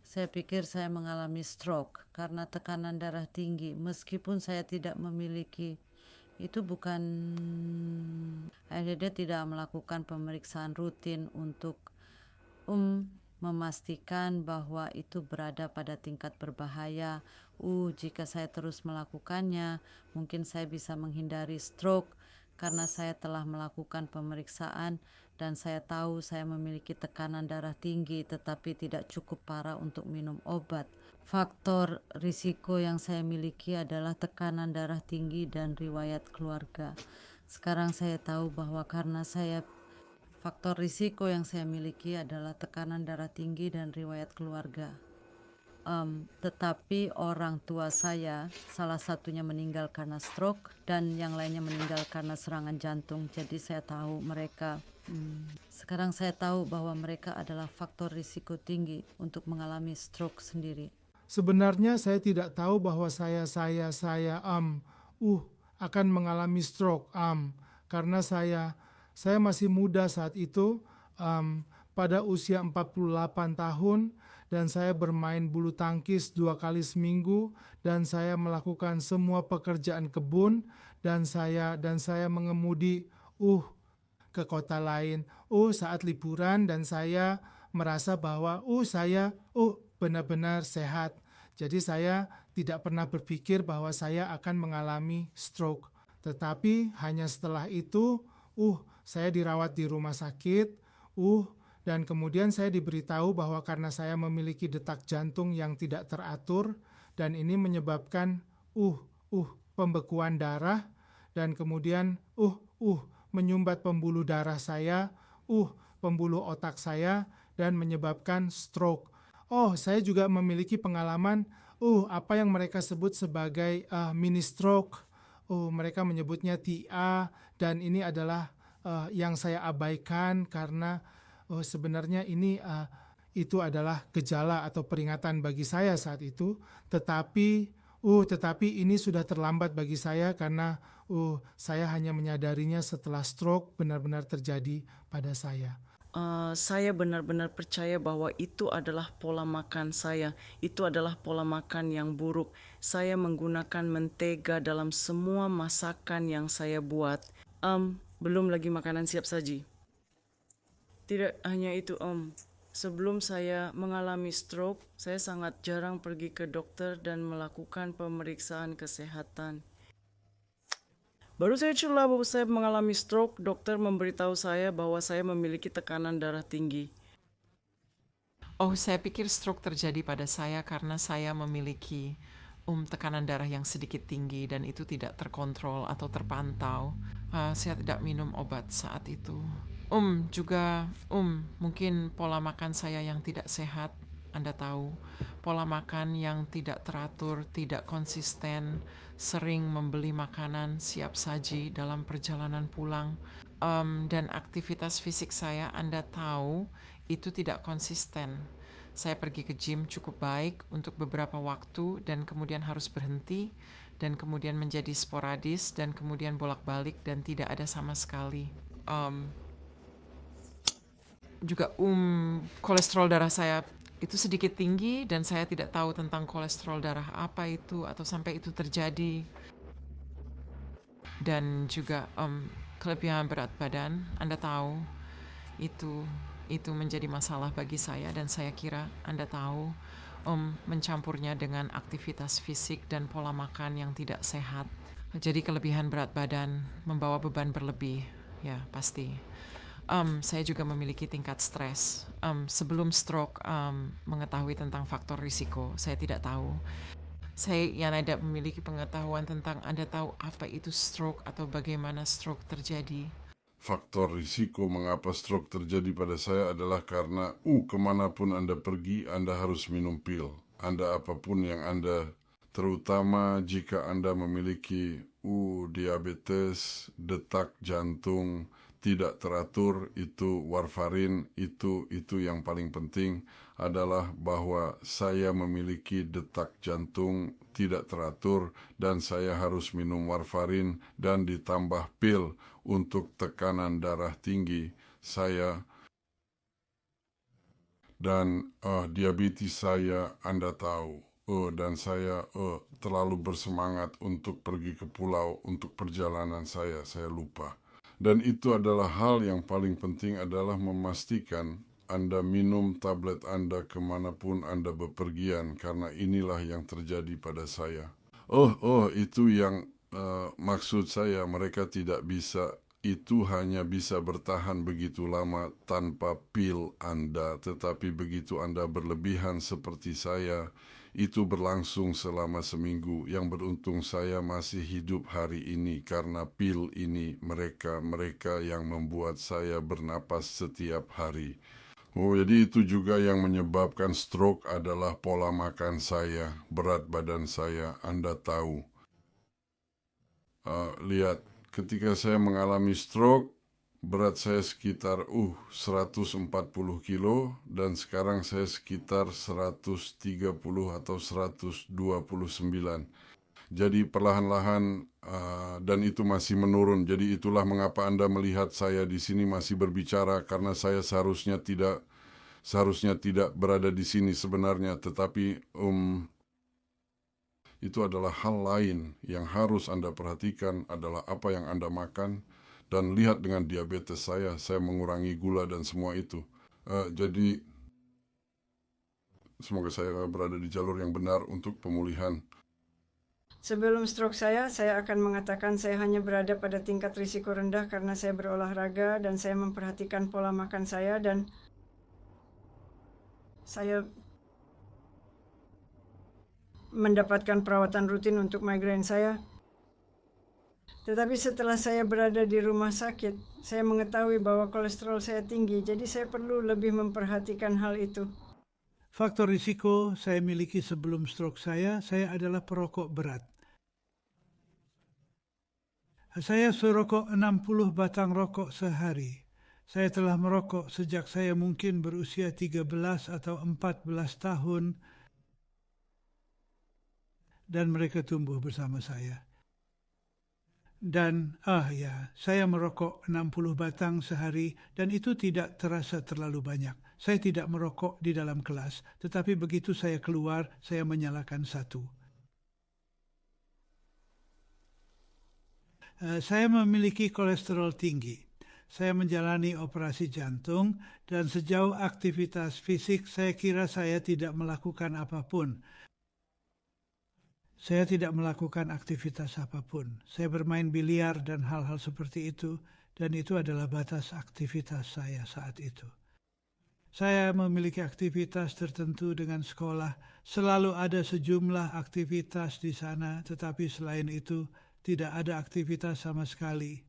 Saya pikir saya mengalami stroke karena tekanan darah tinggi. Meskipun saya tidak memiliki itu bukan, akhirnya dia tidak melakukan pemeriksaan rutin untuk memastikan bahwa itu berada pada tingkat berbahaya. Jika saya terus melakukannya, mungkin saya bisa menghindari stroke karena saya telah melakukan pemeriksaan dan saya tahu saya memiliki tekanan darah tinggi tetapi tidak cukup parah untuk minum obat. Faktor risiko yang saya miliki adalah tekanan darah tinggi dan riwayat keluarga. Sekarang saya tahu bahwa karena faktor risiko yang saya miliki adalah tekanan darah tinggi dan riwayat keluarga. Tetapi orang tua saya salah satunya meninggal karena stroke dan yang lainnya meninggal karena serangan jantung. Jadi saya tahu mereka, sekarang saya tahu bahwa mereka adalah faktor risiko tinggi untuk mengalami stroke sendiri. Sebenarnya saya tidak tahu bahwa akan mengalami stroke karena saya masih muda saat itu, pada usia 48 tahun, dan saya bermain bulu tangkis 2 kali seminggu, dan saya melakukan semua pekerjaan kebun, dan saya mengemudi ke kota lain saat liburan, dan saya merasa bahwa saya benar-benar sehat. Jadi saya tidak pernah berpikir bahwa saya akan mengalami stroke. Tetapi hanya setelah itu saya dirawat di rumah sakit, dan kemudian saya diberitahu bahwa karena saya memiliki detak jantung yang tidak teratur, dan ini menyebabkan pembekuan darah, dan kemudian menyumbat pembuluh darah saya, pembuluh otak saya, dan menyebabkan stroke. Saya juga memiliki pengalaman apa yang mereka sebut sebagai mini stroke. Mereka menyebutnya TIA, dan ini adalah yang saya abaikan karena sebenarnya itu adalah gejala atau peringatan bagi saya saat itu. Tetapi ini sudah terlambat bagi saya karena saya hanya menyadarinya setelah stroke benar-benar terjadi pada saya. Saya benar-benar percaya bahwa itu adalah pola makan saya. Itu adalah pola makan yang buruk. Saya menggunakan mentega dalam semua masakan yang saya buat. Belum lagi makanan siap saji. Tidak hanya itu, sebelum saya mengalami stroke, saya sangat jarang pergi ke dokter dan melakukan pemeriksaan kesehatan. Baru saya celah bahwa saya mengalami stroke, dokter memberitahu saya bahwa saya memiliki tekanan darah tinggi. Saya pikir stroke terjadi pada saya karena saya memiliki tekanan darah yang sedikit tinggi dan itu tidak terkontrol atau terpantau. Saya tidak minum obat saat itu. Juga mungkin pola makan saya yang tidak sehat. Anda tahu, pola makan yang tidak teratur, tidak konsisten, sering membeli makanan siap saji dalam perjalanan pulang, dan aktivitas fisik saya, Anda tahu, itu tidak konsisten. Saya pergi ke gym cukup baik untuk beberapa waktu dan kemudian harus berhenti dan kemudian menjadi sporadis dan kemudian bolak-balik dan tidak ada sama sekali. Juga kolesterol darah saya itu sedikit tinggi dan saya tidak tahu tentang kolesterol darah apa itu atau sampai itu terjadi. Dan juga kelebihan berat badan, Anda tahu, itu menjadi masalah bagi saya dan saya kira Anda tahu mencampurnya dengan aktivitas fisik dan pola makan yang tidak sehat. Jadi kelebihan berat badan membawa beban berlebih, ya pasti. Saya juga memiliki tingkat stres. Sebelum stroke, mengetahui tentang faktor risiko, saya tidak tahu. Saya yang tidak memiliki pengetahuan tentang Anda tahu apa itu stroke atau bagaimana stroke terjadi. Faktor risiko mengapa stroke terjadi pada saya adalah karena kemanapun Anda pergi, Anda harus minum pil. Anda apapun yang Anda, terutama jika Anda memiliki diabetes, detak jantung tidak teratur, itu warfarin, itu yang paling penting adalah bahwa saya memiliki detak jantung tidak teratur dan saya harus minum warfarin dan ditambah pil untuk tekanan darah tinggi saya. Dan diabetes saya Anda tahu. Dan saya terlalu bersemangat untuk pergi ke pulau untuk perjalanan saya lupa. Dan itu adalah hal yang paling penting adalah memastikan Anda minum tablet Anda kemanapun Anda bepergian, karena inilah yang terjadi pada saya. Itu yang maksud saya, mereka tidak bisa, itu hanya bisa bertahan begitu lama tanpa pil Anda, tetapi begitu Anda berlebihan seperti saya, itu berlangsung selama seminggu. Yang beruntung saya masih hidup hari ini karena pil ini, mereka yang membuat saya bernapas setiap hari. Jadi itu juga yang menyebabkan stroke adalah pola makan saya, berat badan saya. Anda tahu. Lihat, ketika saya mengalami stroke, berat saya sekitar 140 kilo, dan sekarang saya sekitar 130 atau 129. Jadi perlahan-lahan, dan itu masih menurun. Jadi itulah mengapa Anda melihat saya di sini masih berbicara, karena saya seharusnya tidak berada di sini sebenarnya, tetapi itu adalah hal lain yang harus Anda perhatikan adalah apa yang Anda makan. Dan lihat dengan diabetes saya mengurangi gula dan semua itu. Jadi semoga saya berada di jalur yang benar untuk pemulihan. Sebelum stroke saya akan mengatakan saya hanya berada pada tingkat risiko rendah karena saya berolahraga dan saya memperhatikan pola makan saya, dan saya mendapatkan perawatan rutin untuk migrain saya. Tetapi setelah saya berada di rumah sakit, saya mengetahui bahwa kolesterol saya tinggi, jadi saya perlu lebih memperhatikan hal itu. Faktor risiko saya miliki sebelum stroke saya adalah perokok berat. Saya serokok 60 batang rokok sehari. Saya telah merokok sejak saya mungkin berusia 13 atau 14 tahun, dan mereka tumbuh bersama saya. Dan saya merokok 60 batang sehari, dan itu tidak terasa terlalu banyak. Saya tidak merokok di dalam kelas, tetapi begitu saya keluar, saya menyalakan satu. Saya memiliki kolesterol tinggi. Saya menjalani operasi jantung, dan sejauh aktivitas fisik, saya kira saya tidak melakukan apapun. Saya tidak melakukan aktivitas apapun. Saya bermain biliar dan hal-hal seperti itu, dan itu adalah batas aktivitas saya saat itu. Saya memiliki aktivitas tertentu dengan sekolah. Selalu ada sejumlah aktivitas di sana, tetapi selain itu tidak ada aktivitas sama sekali.